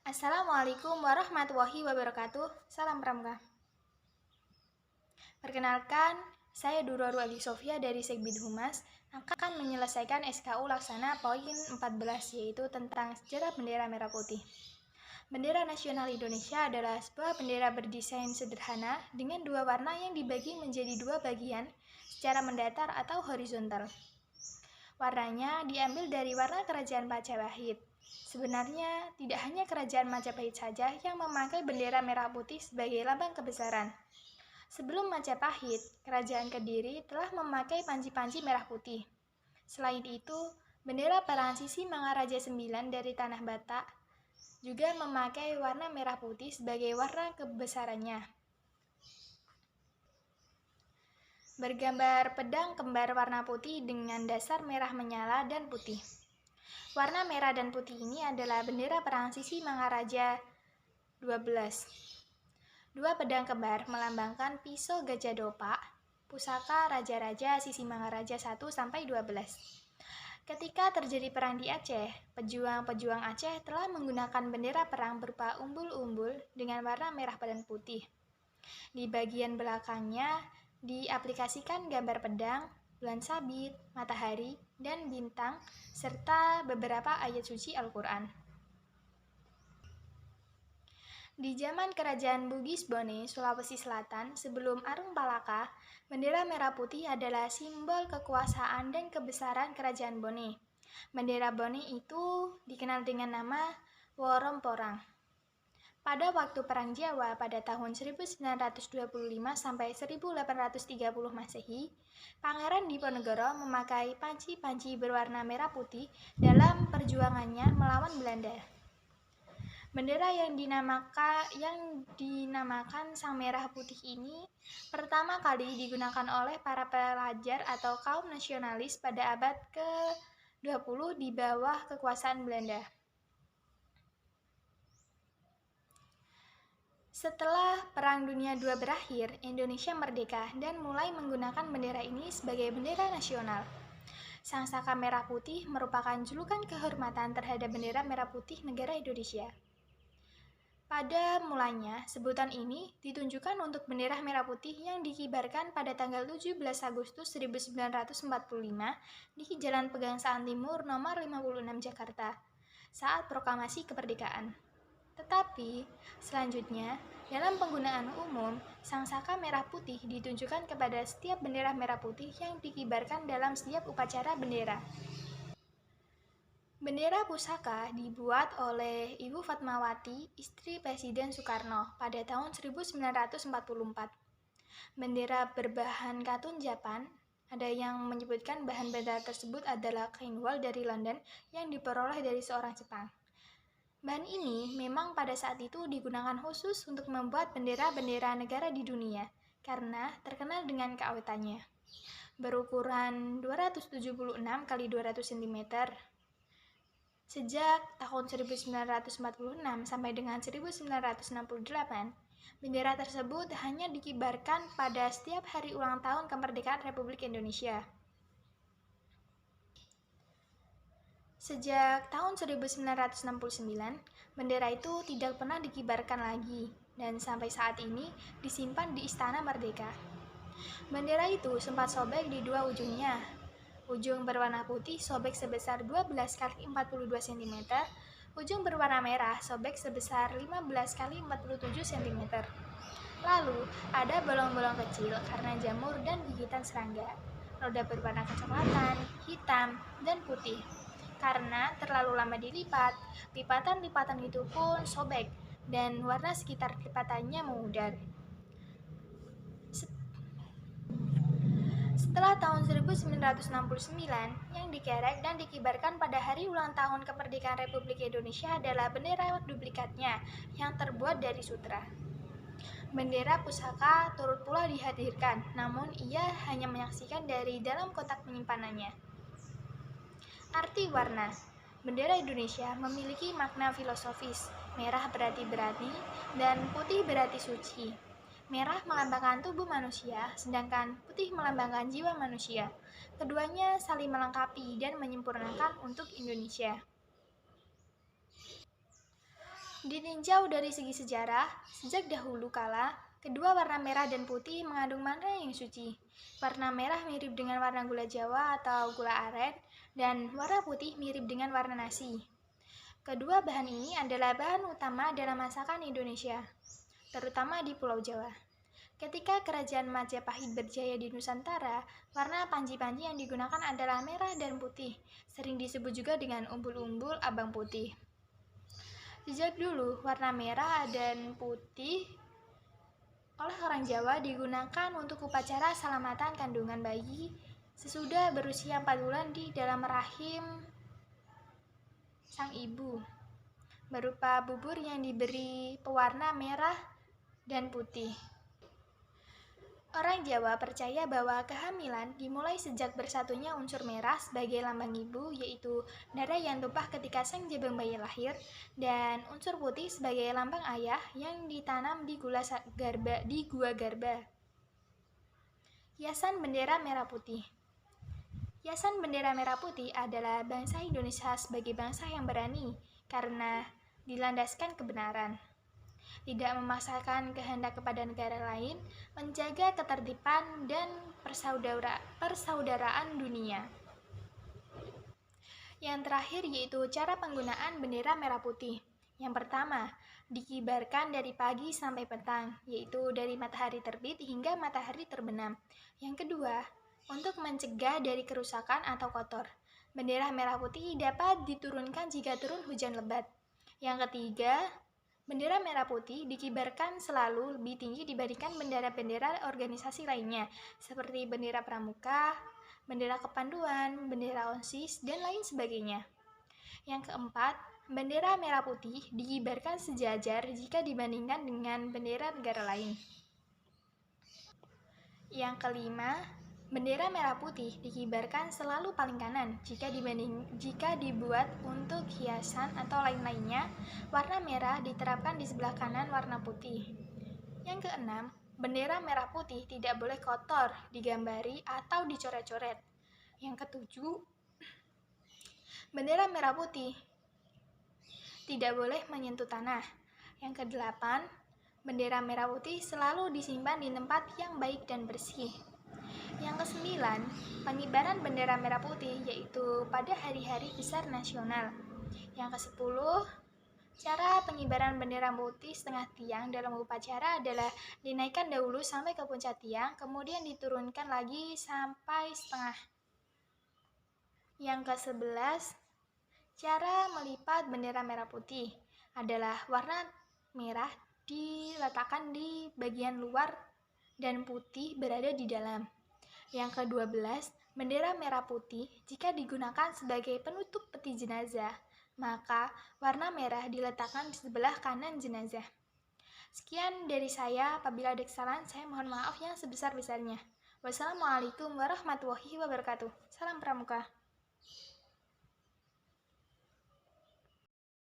Assalamualaikum warahmatullahi wabarakatuh. Salam Pramuka. Perkenalkan, saya Durarul Adi Sofia dari Segbid Humas akan menyelesaikan SKU Laksana poin 14, yaitu tentang sejarah bendera merah putih. Bendera nasional Indonesia adalah sebuah bendera berdesain sederhana dengan dua warna yang dibagi menjadi dua bagian secara mendatar atau horizontal. Warnanya diambil dari warna kerajaan Majapahit. Sebenarnya, tidak hanya kerajaan Majapahit saja yang memakai bendera merah putih sebagai lambang kebesaran. Sebelum Majapahit, kerajaan Kediri telah memakai panji-panji merah putih. Selain itu, bendera Perang Sisi Mangaraja IX dari Tanah Batak juga memakai warna merah putih sebagai warna kebesarannya. Bergambar pedang kembar warna putih dengan dasar merah menyala dan putih. Warna merah dan putih ini adalah bendera Perang Sisi Mangaraja 12. Dua pedang kembar melambangkan pisau Gajah Dopak, pusaka Raja-Raja Sisi Mangaraja 1-12. Ketika terjadi perang di Aceh, pejuang-pejuang Aceh telah menggunakan bendera perang berupa umbul-umbul dengan warna merah dan putih. Di bagian belakangnya diaplikasikan gambar pedang, bulan sabit, matahari, dan bintang, serta beberapa ayat suci Al-Quran. Di zaman Kerajaan Bugis Bone, Sulawesi Selatan, sebelum Arung Palaka, bendera merah putih adalah simbol kekuasaan dan kebesaran Kerajaan Bone. Bendera Bone itu dikenal dengan nama Woromporang. Pada waktu Perang Jawa pada tahun 1925 sampai 1830 Masehi, Pangeran Diponegoro memakai panci-panci berwarna merah putih dalam perjuangannya melawan Belanda. Bendera yang dinamakan Sang Merah Putih ini pertama kali digunakan oleh para pelajar atau kaum nasionalis pada abad ke-20 di bawah kekuasaan Belanda. Setelah Perang Dunia II berakhir, Indonesia merdeka dan mulai menggunakan bendera ini sebagai bendera nasional. Sang Saka Merah Putih merupakan julukan kehormatan terhadap bendera merah putih negara Indonesia. Pada mulanya, sebutan ini ditunjukkan untuk bendera merah putih yang dikibarkan pada tanggal 17 Agustus 1945 di Jalan Pegangsaan Timur nomor 56 Jakarta saat proklamasi kemerdekaan. Tetapi, selanjutnya, dalam penggunaan umum, Sang Saka Merah Putih ditunjukkan kepada setiap bendera merah putih yang dikibarkan dalam setiap upacara bendera. Bendera pusaka dibuat oleh Ibu Fatmawati, istri Presiden Soekarno, pada tahun 1944. Bendera berbahan katun Japan, ada yang menyebutkan bahan bendera tersebut adalah kain wol dari London yang diperoleh dari seorang Jepang. Bahan ini memang pada saat itu digunakan khusus untuk membuat bendera-bendera negara di dunia karena terkenal dengan keawetannya. Berukuran 276 x 200 cm. Sejak tahun 1946 sampai dengan 1968, bendera tersebut hanya dikibarkan pada setiap hari ulang tahun kemerdekaan Republik Indonesia. Sejak tahun 1969, bendera itu tidak pernah dikibarkan lagi dan sampai saat ini disimpan di Istana Merdeka. Bendera itu sempat sobek di dua ujungnya. Ujung berwarna putih sobek sebesar 12 x 42 cm, ujung berwarna merah sobek sebesar 15 x 47 cm. Lalu, ada bolong-bolong kecil karena jamur dan gigitan serangga. Roda berwarna kecoklatan, hitam, dan putih. Karena terlalu lama dilipat, lipatan-lipatan itu pun sobek dan warna sekitar lipatannya memudar. Setelah tahun 1969, yang dikerek dan dikibarkan pada hari ulang tahun kemerdekaan Republik Indonesia adalah bendera duplikatnya yang terbuat dari sutra. Bendera pusaka turut pula dihadirkan, namun ia hanya menyaksikan dari dalam kotak penyimpanannya. Arti warna. Bendera Indonesia memiliki makna filosofis. Merah berarti berani dan putih berarti suci. Merah melambangkan tubuh manusia, sedangkan putih melambangkan jiwa manusia. Keduanya saling melengkapi dan menyempurnakan untuk Indonesia. Ditinjau dari segi sejarah, sejak dahulu kala, kedua warna merah dan putih mengandung makna yang suci. Warna merah mirip dengan warna gula Jawa atau gula aren, dan warna putih mirip dengan warna nasi. Kedua bahan ini adalah bahan utama dalam masakan Indonesia, terutama di Pulau Jawa. Ketika Kerajaan Majapahit berjaya di Nusantara, warna panji-panji yang digunakan adalah merah dan putih, sering disebut juga dengan umbul-umbul abang putih. Sejak dulu, warna merah dan putih oleh orang Jawa digunakan untuk upacara selamatan kandungan bayi sesudah berusia 4 bulan di dalam rahim sang ibu, berupa bubur yang diberi pewarna merah dan putih. Orang Jawa percaya bahwa kehamilan dimulai sejak bersatunya unsur merah sebagai lambang ibu, yaitu darah yang tumpah ketika sang jabang bayi lahir, dan unsur putih sebagai lambang ayah yang ditanam di gua garba. Hiasan bendera merah putih. Hiasan bendera merah putih adalah bangsa Indonesia sebagai bangsa yang berani karena dilandaskan kebenaran, tidak memaksakan kehendak kepada negara lain, menjaga ketertiban dan persaudaraan dunia. Yang terakhir yaitu cara penggunaan bendera merah putih. Yang pertama, dikibarkan dari pagi sampai petang, yaitu dari matahari terbit hingga matahari terbenam. Yang kedua, untuk mencegah dari kerusakan atau kotor. Bendera merah putih dapat diturunkan jika turun hujan lebat. Yang ketiga, bendera merah putih dikibarkan selalu lebih tinggi dibandingkan bendera-bendera organisasi lainnya, seperti bendera pramuka, bendera kepanduan, bendera OSIS, dan lain sebagainya. Yang keempat, bendera merah putih dikibarkan sejajar jika dibandingkan dengan bendera negara lain. Yang kelima, bendera merah putih dikibarkan selalu paling kanan jika dibuat untuk hiasan atau lain-lainnya. Warna merah diterapkan di sebelah kanan warna putih. Yang keenam, bendera merah putih tidak boleh kotor, digambari, atau dicoret-coret. Yang ketujuh, bendera merah putih tidak boleh menyentuh tanah. Yang kedelapan, bendera merah putih selalu disimpan di tempat yang baik dan bersih. Yang kesembilan, pengibaran bendera merah putih yaitu pada hari-hari besar nasional. Yang kesepuluh, cara pengibaran bendera putih setengah tiang dalam upacara adalah dinaikkan dahulu sampai ke puncak tiang, kemudian diturunkan lagi sampai setengah. Yang ke-11, cara melipat bendera merah putih adalah warna merah diletakkan di bagian luar dan putih berada di dalam. Yang ke-12, bendera merah putih jika digunakan sebagai penutup peti jenazah, maka warna merah diletakkan di sebelah kanan jenazah. Sekian dari saya, apabila ada kesalahan saya mohon maaf yang sebesar-besarnya. Wassalamualaikum warahmatullahi wabarakatuh. Salam Pramuka.